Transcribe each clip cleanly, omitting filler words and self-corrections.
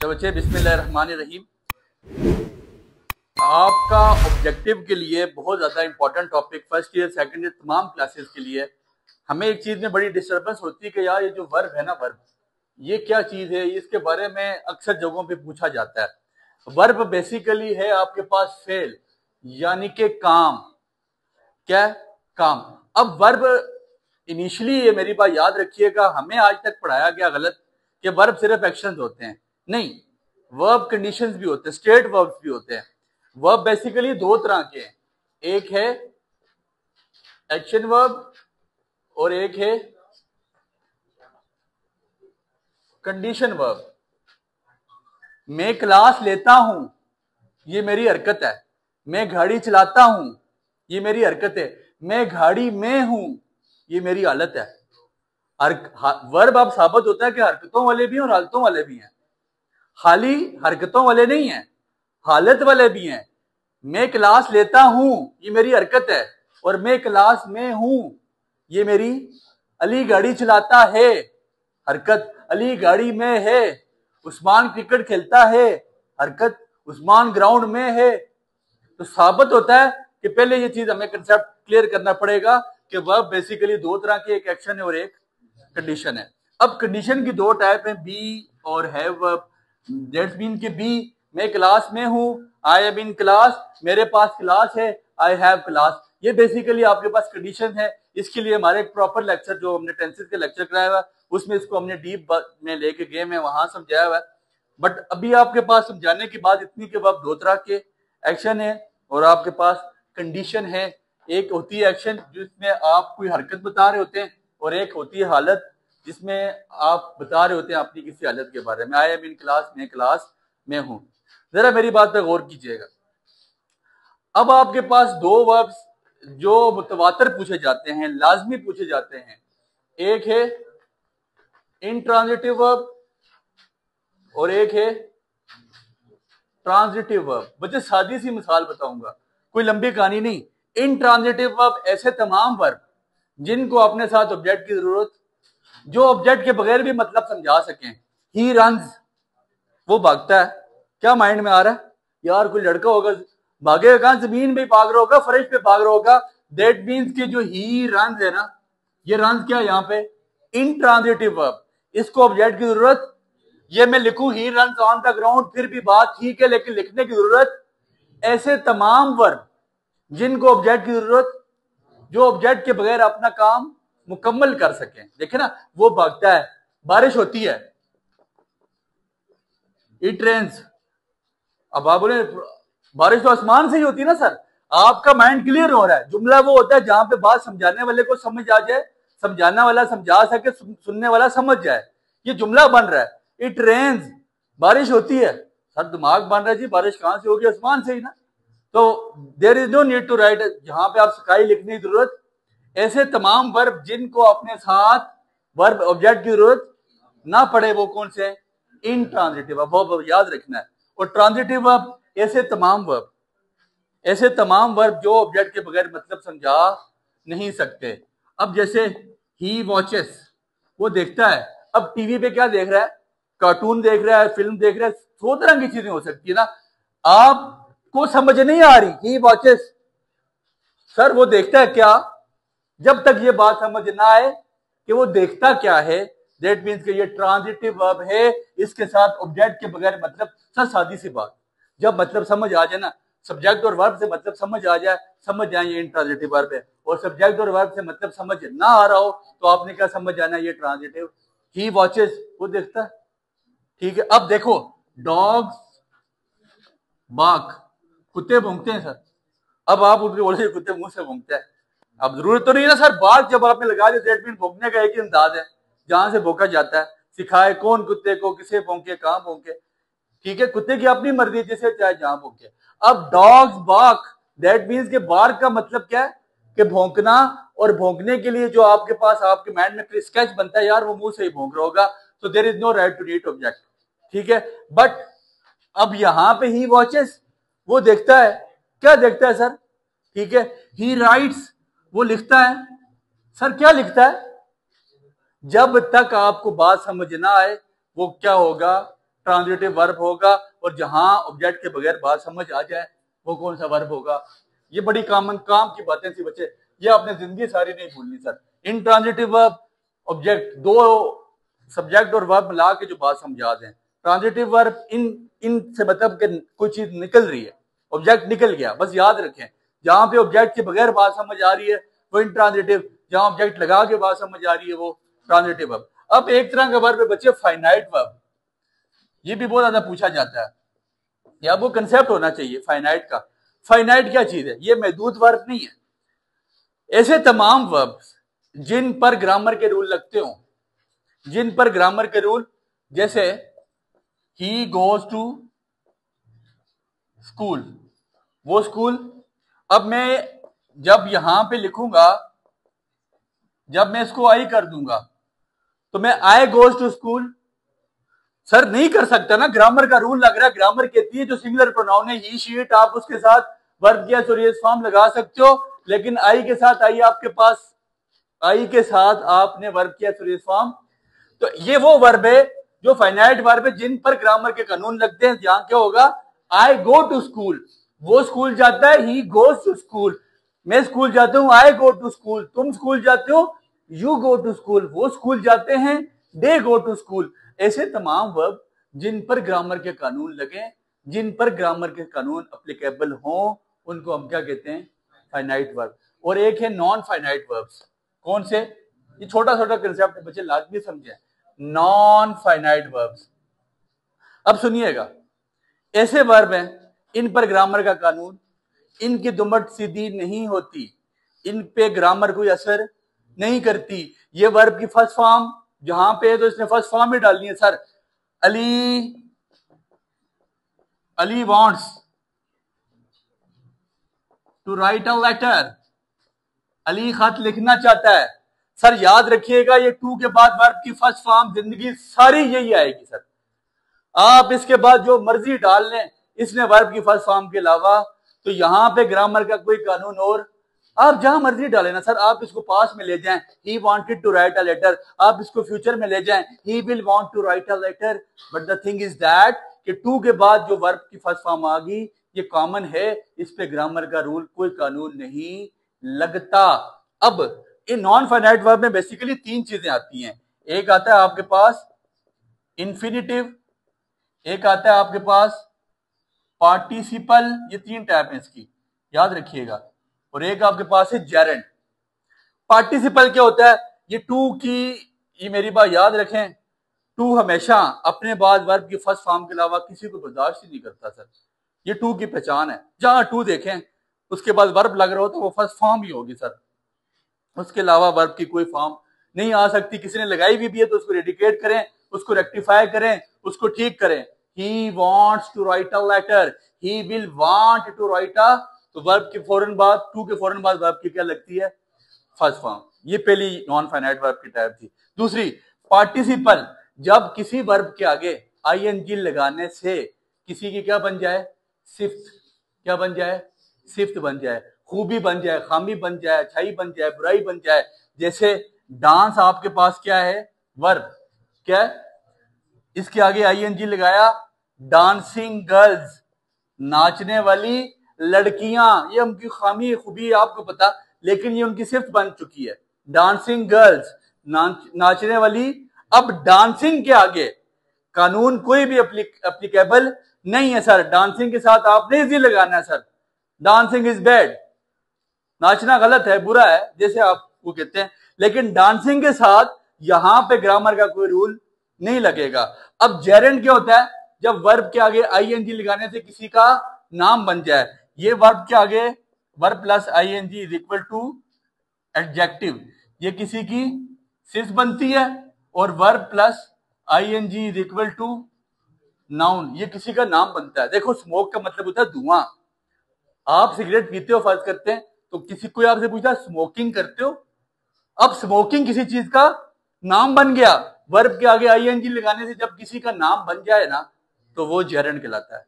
बच्चे बिस्मिल्लाहिर्रहमानिर्रहीम। आपका ऑब्जेक्टिव के लिए बहुत ज़्यादा important topic first year second year तमाम क्लासेस के लिए हमें एक चीज़ में बड़ी डिस्टर्बेंस होती है कि यार ये जो वर्ब है ना, वर्ब ये क्या चीज़ है, इसके बारे में अक्सर जगहों पे पूछा जाता है। वर्ब बेसिकली है आपके पास फेल यानी कि काम। क्या काम। अब वर्ब इनिशियली, ये मेरी बात याद रखिएगा, हमें आज तक पढ़ाया गया गलत कि वर्ब सिर्फ एक्शंस होते हैं। नहीं, वर्ब कंडीशंस भी होते हैं, स्टेट वर्ब्स भी होते हैं। वर्ब बेसिकली दो तरह के हैं, एक है एक्शन वर्ब और एक है कंडीशन वर्ब। मैं क्लास लेता हूं, ये मेरी हरकत है। मैं गाड़ी चलाता हूं, ये मेरी हरकत है। मैं गाड़ी में हूं, ये मेरी हालत है। वर्ब अब साबित होता है कि हरकतों वाले भी हैं और हालतों वाले भी हैं। खाली हरकतों वाले नहीं हैं, हालत वाले भी हैं। मैं क्लास लेता हूं, ये मेरी हरकत है, और मैं क्लास में हूं, ये मेरी। अली गाड़ी चलाता है, हरकत। अली गाड़ी में है। उस्मान क्रिकेट खेलता है, हरकत। उस्मान ग्राउंड में है। तो साबित होता है कि पहले ये चीज हमें कंसेप्ट क्लियर करना पड़ेगा कि वर्ब बेसिकली दो तरह के, एक एक्शन है और एक कंडीशन है। अब कंडीशन की दो टाइप है, बी और हैव वर्ब। दैट्स मीन कि बी, मैं क्लास में हूं, आई एम इन क्लास, मेरे पास क्लास है, आई हैव क्लास। ये बेसिकली आपके पास कंडीशन है। इसके लिए हमारे एक प्रॉपर लेक्चर जो हमने टेंसेस के लेक्चर कराया हुआ, उसमें इसको हमने डीप में लेके गए में वहां समझाया हुआ है। बट अभी आपके पास समझाने की बात इतनी कि वर्ब दो तरह के एक्शन है और आपके पास कंडीशन है। एक होती है एक्शन जिसमें आप कोई हरकत बता रहे होते हैं, और एक होती है हालत जिसमें आप बता रहे होते हैं अपनी किसी हालत के बारे में। आई एम इन क्लास, मैं क्लास में हूं। जरा मेरी बात पर गौर कीजिएगा। अब आपके पास दो वर्ब्स जो मुतवातर पूछे जाते हैं, लाजमी पूछे जाते हैं, एक है इंट्रांजिटिव वर्ब और एक है ट्रांजिटिव वर्ब। बच्चे सादी सी मिसाल बताऊंगा, कोई लंबी कहानी नहीं। इंट्रांजिटिव वर्ब ऐसे तमाम वर्ब जिनको अपने साथ ऑब्जेक्ट की जरूरत, जो ऑब्जेक्ट के बगैर भी मतलब समझा सकें। ही रन्स, वो भागता है। क्या माइंड में आ रहा है? यार कोई लड़का होगा, भागेगा कहां? जमीन पे भाग रहा होगा, फर्श पे भाग रहा होगा। दैट मीन्स कि जो ही रन्स है ना, ये रन्स क्या है यहाँ पे? Intransitive verb. इसको ऑब्जेक्ट की जरूरत, ये मैं लिखूं he runs on the ground, फिर भी बात ठीक है, लेकिन लिखने की जरूरत। ऐसे तमाम वर्ब जिनको ऑब्जेक्ट की जरूरत, जो ऑब्जेक्ट के बगैर अपना काम मुकम्मल कर सकें। देखे ना, वो भागता है। बारिश होती है, इट रेन्स। अब आप बोले बारिश तो आसमान से ही होती है ना सर। आपका माइंड क्लियर हो रहा है। जुमला वो होता है जहां पे बात समझाने वाले को समझ आ जाए, समझाने वाला समझा सके, सुनने वाला समझ जाए। ये जुमला बन रहा है, इट रेन्स, बारिश होती है। सर दिमाग बन रहा है जी, बारिश कहां से होगी? आसमान से ही ना। तो there is no need to write, जहां पे आप स्काई लिखने की जरूरत। ऐसे तमाम वर्ब जिनको अपने साथ वर्ब ऑब्जेक्ट की जरूरत ना पड़े, वो कौन से? Intransitive verb. वो याद रखना है। और ट्रांजिटिव वर्ब ऐसे तमाम वर्ब, ऐसे तमाम वर्ब जो ऑब्जेक्ट के बगैर मतलब समझा नहीं सकते। अब जैसे ही वॉचेस, वो देखता है। अब टीवी पे क्या देख रहा है? कार्टून देख रहा है, फिल्म देख रहा है, 100 तरह की चीजें हो सकती है ना। आपको समझ नहीं आ रही ही वॉचेस, सर वो देखता है क्या? जब तक ये बात समझ ना आए कि वो देखता क्या है, दैट मीन्स कि ये ट्रांजिटिव वर्ब है, इसके साथ ऑब्जेक्ट के बगैर मतलब। सर सादी सी बात, जब मतलब समझ आ जाए ना, सब्जेक्ट और वर्ब से मतलब समझ आ जाए, समझ जाए ये इंट्रांजिटिव वर्ब है। और सब्जेक्ट और वर्ब से मतलब समझ ना आ रहा हो तो आपने क्या समझ जाना, ये ट्रांजिटिव। ही वॉचेस, वो देखता है। ठीक है। अब देखो, डॉग्स बाक, कुत्ते भौंकते हैं सर। अब आप उनके बोले कुत्ते मुंह से भौंकते हैं, अब जरूरत तो नहीं है ना सर। बात जब आपने लगा दिया, दैट मीन भौंकने का एक ही अंदाज है जहां से भौंका जाता है। सिखाए कौन कुत्ते को, किसे भौंके, कहां भौंके। ठीक है, कुत्ते की अपनी मर्जी, जिसे चाहे जहां भौंके। अब डॉग्स बार्क, दैट मीन्स के बार्क का मतलब क्या है? कि भौंकना। और भौंकने के लिए जो आपके पास आपके माइंड में स्केच बनता है, यार वो मुंह से ही भौंक रहा होगा, तो there is no right to read object. ठीक है। बट अब यहां पे ही वॉचेस, वो देखता है। क्या देखता है सर? ठीक है। ही राइट्स, वो लिखता है। सर क्या लिखता है? जब तक आपको बात समझ ना आए, वो क्या होगा? ट्रांजिटिव वर्ब होगा, और जहां ऑब्जेक्ट के बगैर बात समझ आ जाए वो कौन सा वर्ब होगा। ये बड़ी कॉमन काम की बातें थी बच्चे, ये आपने जिंदगी सारी नहीं भूलनी सर। इंट्रांजिटिव वर्ब ऑब्जेक्ट, दो सब्जेक्ट और वर्ब मिला के जो बात समझा दें। ट्रांजिटिव वर्ब इन से मतलब कि कोई चीज निकल रही है, ऑब्जेक्ट निकल गया, बस याद रखें। जहां पे ऑब्जेक्ट के बगैर बात समझ आ रही है वो इंट्रांजिटिव, जहां ऑब्जेक्ट लगा के बात समझ आ रही है वो ट्रांजिटिव वर्ब। अब एक तरह का वर्ब है बच्चे फाइनाइट वर्ब, ये भी बहुत ज्यादा पूछा जाता है, या वो कंसेप्ट होना चाहिए फाइनाइट का। फाइनाइट क्या चीज है? ये महदूद वर्ब नहीं है। ऐसे तमाम वर्ब जिन पर ग्रामर के रूल लगते हो, जिन पर ग्रामर के रूल, जैसे ही गोज टू स्कूल, वो स्कूल। अब मैं जब यहां पे लिखूंगा, जब मैं इसको आई कर दूंगा तो मैं आई गोज टू स्कूल सर नहीं कर सकता ना, ग्रामर का रूल लग रहा है। ग्रामर कहती है जो सिंगुलर प्रोनाउन है ही शी इट, आप उसके साथ वर्ब या सोरियस फॉर्म लगा सकते हो, लेकिन आई के साथ आई आपके पास, आई के साथ आपने वर्ब किया सोरियस फॉर्म। तो ये वो वर्ब है जो फाइनाइट वर्ब है जिन पर ग्रामर के कानून लगते हैं। जहां क्या होगा, आई गो टू स्कूल, वो स्कूल जाता है, ही गोज टू स्कूल, मैं स्कूल जाता हूं, आई गो टू स्कूल, तुम स्कूल जाते हो, यू गो टू स्कूल, वो स्कूल जाते हैं, दे गो टू स्कूल। ऐसे तमाम वर्ब जिन पर ग्रामर के कानून लगे, जिन पर ग्रामर के कानून अप्लीकेबल हों, उनको हम क्या कहते हैं, फाइनाइट वर्ब। और एक है नॉन फाइनाइट वर्ब्स। कौन से? ये छोटा छोटा कंसेप्ट है बच्चे, लाजमी समझे। नॉन फाइनाइट वर्ब्स, अब सुनिएगा, ऐसे वर्ब हैं इन पर ग्रामर का कानून, इनकी दुमट सीधी नहीं होती, इन पे ग्रामर कोई असर नहीं करती। ये वर्ब की फर्स्ट फॉर्म जहां पे है तो इसने फर्स्ट फॉर्म ही डालनी है sir. Ali wants to write a letter, Ali खत लिखना चाहता है। सर याद रखिएगा, ये टू के बाद वर्ब की फर्स्ट फॉर्म जिंदगी सारी यही आएगी सर। आप इसके बाद जो मर्जी डाल लें, इसने वर्ब की फर्स्ट फॉर्म के अलावा, तो यहां पे ग्रामर का कोई कानून और आप जहां मर्जी डालें ना सर। आप इसको पास में ले जाएं, he wanted to write a letter, आप इसको फ्यूचर में ले जाएं, he will want to write a letter. But the thing is that कि टू के बाद जो वर्ब की फर्स्ट फॉर्म आ गई, ये कॉमन है, इस पे ग्रामर का रूल कोई कानून नहीं लगता। अब इन नॉन फाइनाइट वर्ब में बेसिकली तीन चीजें आती हैं। एक आता है आपके पास इंफिनिटिव, एक आता है आपके पास पार्टिसिपल, ये तीन टाइप है इसकी, याद रखिएगा। और एक आपके पास है जेरेंड। पार्टिसिपल क्या होता है? ये टू की, ये मेरी बात याद रखें, टू हमेशा अपने बाद वर्ब की फर्स्ट फॉर्म के अलावा किसी को बर्दाश्त ही नहीं करता सर। ये टू की पहचान है। जहां टू देखें उसके बाद वर्ब लग रहा हो तो वो फर्स्ट फॉर्म ही होगी सर, उसके अलावा वर्ब की कोई फॉर्म नहीं आ सकती। किसी ने लगाई भी है तो उसको रेडिकेट करें, उसको रेक्टिफाई करें, उसको ठीक करें। He wants to write a letter, he will want to write a, तो वर्ब के फौरन बाद, टू के फौरन बाद वर्ब की क्या लगती है, फर्स्ट फॉर्म। ये पहली नॉन फाइनाइट वर्ब की टाइप थी। दूसरी पार्टिसिपल, जब किसी वर्ब के आगे आईएनजी लगाने से किसी की क्या बन जाए, सिफ्त, क्या बन जाए, सिफ्त बन जाए, खूबी बन जाए, खामी बन जाए, अच्छाई बन जाए, बुराई बन जाए। जैसे डांस आपके पास क्या है, वर्ब, क्या है, इसके आगे आईएनजी लगाया, डांसिंग गर्ल्स, नाचने वाली लड़कियां, ये उनकी खामी खूबी आपको पता, लेकिन ये उनकी सिफ्त बन चुकी है। डांसिंग गर्ल्स, नाचने वाली। अब डांसिंग के आगे कानून कोई भी एप्लीकेबल नहीं है सर। डांसिंग के साथ आपने इजी लगाना है सर। डांसिंग इज बैड, नाचना गलत है, बुरा है, जैसे आप वो कहते हैं, लेकिन डांसिंग के साथ यहां पे ग्रामर का कोई रूल नहीं लगेगा। अब जेरेंड क्या होता है? जब वर्ब के आगे आईएनजी लगाने से किसी का नाम बन जाए। ये वर्ब के आगे verb plus ING is equal to adjective, ये किसी की सिर्फ बनती है, और verb plus ING is equal to noun, ये किसी का नाम बनता है। देखो स्मोक का मतलब होता है धुआं। आप सिगरेट पीते हो फर्ज करते हैं, तो किसी कोई आपसे पूछता है स्मोकिंग करते हो, अब स्मोकिंग किसी चीज का नाम बन गया। वर्ब के आगे आईएनजी लगाने से जब किसी का नाम बन जाए ना, तो वो जेरेंड कहलाता है।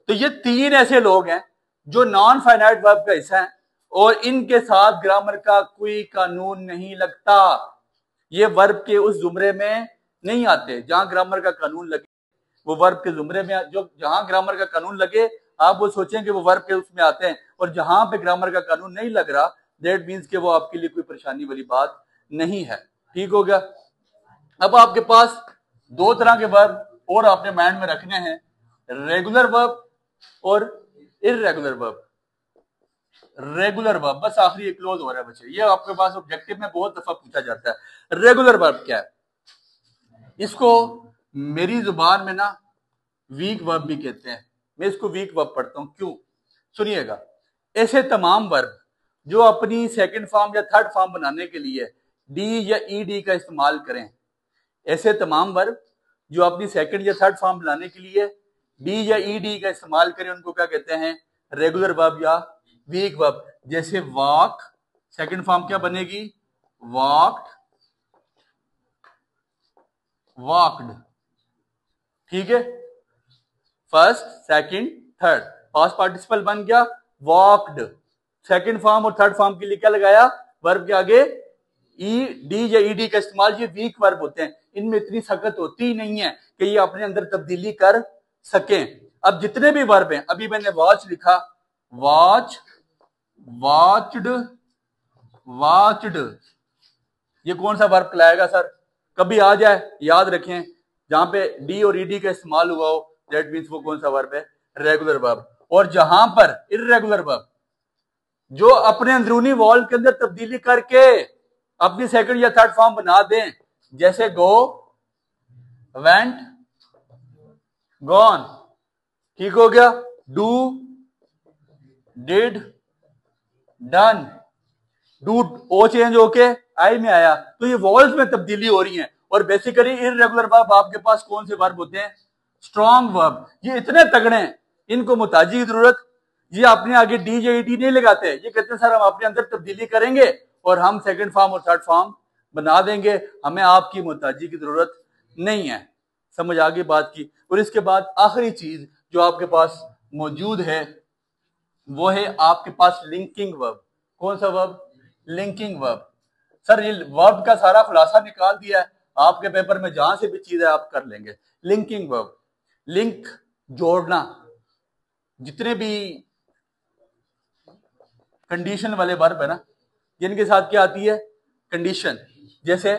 तो ये तीन ऐसे लोग हैं जो नॉन फाइनाइट वर्ब का हिस्सा है, और इनके साथ ग्रामर का कोई कानून नहीं लगता। ये वर्ब के उस जुमरे में नहीं आते जहां ग्रामर का कानून लगे। वो वर्ब के जुमरे में, जो जहां ग्रामर का कानून लगे आप वो सोचें कि वो वर्ब के उसमें आते हैं, और जहां पे ग्रामर का कानून नहीं लग रहा दैट मीन्स कि वो आपके लिए कोई परेशानी वाली बात नहीं है। ठीक हो गया। अब आपके पास दो तरह के वर्ब और आपने माइंड में रखने हैं, रेगुलर वर्ब और इर्रेगुलर वर्ब। रेगुलर वर्ब बस आखिरी एक क्लोज हो रहा है बच्चे, ये आपके पास ऑब्जेक्टिव में बहुत दफा पूछा जाता है। रेगुलर वर्ब क्या है? इसको मेरी जुबान में ना वीक वर्ब भी कहते हैं, मैं इसको वीक वर्ब पढ़ता हूं। क्यों? सुनिएगा। ऐसे तमाम वर्ब जो अपनी सेकंड फॉर्म या थर्ड फॉर्म बनाने के लिए डी या ईडी का इस्तेमाल करें, ऐसे तमाम वर्ब जो अपनी सेकंड या थर्ड फॉर्म बनाने के लिए डी या ईडी का इस्तेमाल करें उनको क्या कहते हैं? रेगुलर वर्ब या वीक वर्ब। जैसे वॉक, सेकंड फॉर्म क्या बनेगी? Walked, walked. ठीक है, first second third, past participle बन गया वॉक्ड। सेकंड फॉर्म और थर्ड फॉर्म के लिए क्या लगाया? वर्ब के आगे ई डी या ईडी का इस्तेमाल। ये वीक वर्ब होते हैं, इनमें इतनी सख्त होती ही नहीं है कि ये अपने अंदर तब्दीली कर सकें। अब जितने भी वर्ब हैं, अभी मैंने वॉच लिखा, वॉच, वॉच्ड, वॉच्ड, ये कौन सा वर्ब कहलाएगा सर? कभी आ जाए याद रखें, जहां पे डी और ईडी का इस्तेमाल हुआ हो दैट मीन्स वो कौन सा वर्ब है? Regular verb. और जहां पर इर्रेगुलर वर्ब जो अपने अंदरूनी वॉल के अंदर तब्दीली करके अपनी सेकंड या थर्ड फॉर्म बना दें, जैसे गो, वेंट, गॉन। ठीक हो गया। Do, did, done. Do O change होके आई में आया, तो ये वॉल्स में तब्दीली हो रही है। और बेसिकली इर्रेगुलर वर्ब आपके पास कौन से वर्ब होते हैं? Strong verb. ये इतने तगड़े हैं, इनको मुताजी की जरूरत, ये अपने आगे डी जे डी नहीं लगाते, ये कहते हैं सर हम अपने अंदर तब्दीली करेंगे और हम सेकंड फॉर्म और थर्ड फॉर्म बना देंगे, हमें आपकी मुताजी की जरूरत नहीं है। समझ आ गई बात की। और इसके बाद आखिरी चीज जो आपके पास मौजूद है वो है आपके पास लिंकिंग वर्ब। कौन सा वर्ब? Linking verb. सर ये वर्ब का सारा खुलासा निकाल दिया है, आपके पेपर में जहां से भी चीज है आप कर लेंगे। लिंकिंग वर्ब, लिंक, जोड़ना। जितने भी कंडीशन वाले वर्ब है ना, जिनके साथ क्या आती है? कंडीशन। जैसे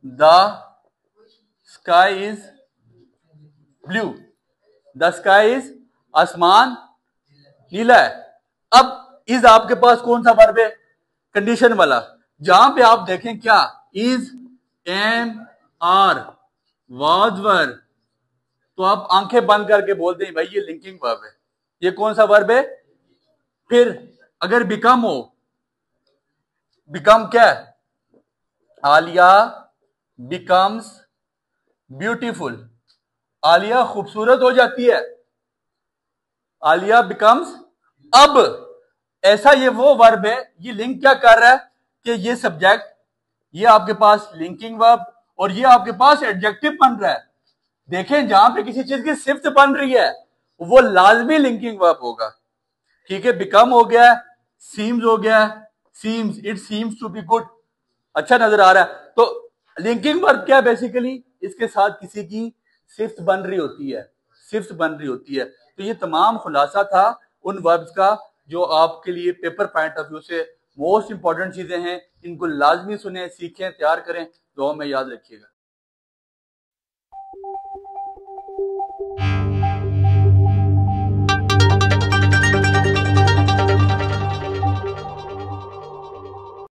the sky is blue, the sky is, आसमान नीला है। अब इज आपके पास कौन सा वर्ब है? कंडीशन वाला। जहां पे आप देखें क्या is, am, are, was were, तो आप आंखें बंद करके बोल दें भाई ये लिंकिंग वर्ब है। ये कौन सा वर्ब है? फिर अगर बिकम हो, बिकम क्या है? आलिया बिकम्स ब्यूटीफुल, आलिया खूबसूरत हो जाती है, आलिया बिकम्स। अब ऐसा ये वो वर्ब है, ये लिंक क्या कर रहा है कि ये सब्जेक्ट, ये आपके पास लिंकिंग वर्ब और ये आपके पास एडजेक्टिव बन रहा है। देखें जहां पे किसी चीज की सिफ्त बन रही है वो लाजमी लिंकिंग वर्ब होगा। ठीक है, बिकम हो गया, सीम्स हो गया, seems, it seems to be good, अच्छा नजर आ रहा है। तो लिंकिंग वर्ब क्या है? बेसिकली इसके साथ किसी की सिफ्त बन रही होती है, सिफ्त बन रही होती है। तो ये तमाम खुलासा था उन वर्ब्स का जो आपके लिए पेपर पॉइंट ऑफ व्यू से मोस्ट इंपॉर्टेंट चीजें हैं। इनको लाजमी सुने, सीखें, तैयार करें, दुआ में याद रखिएगा।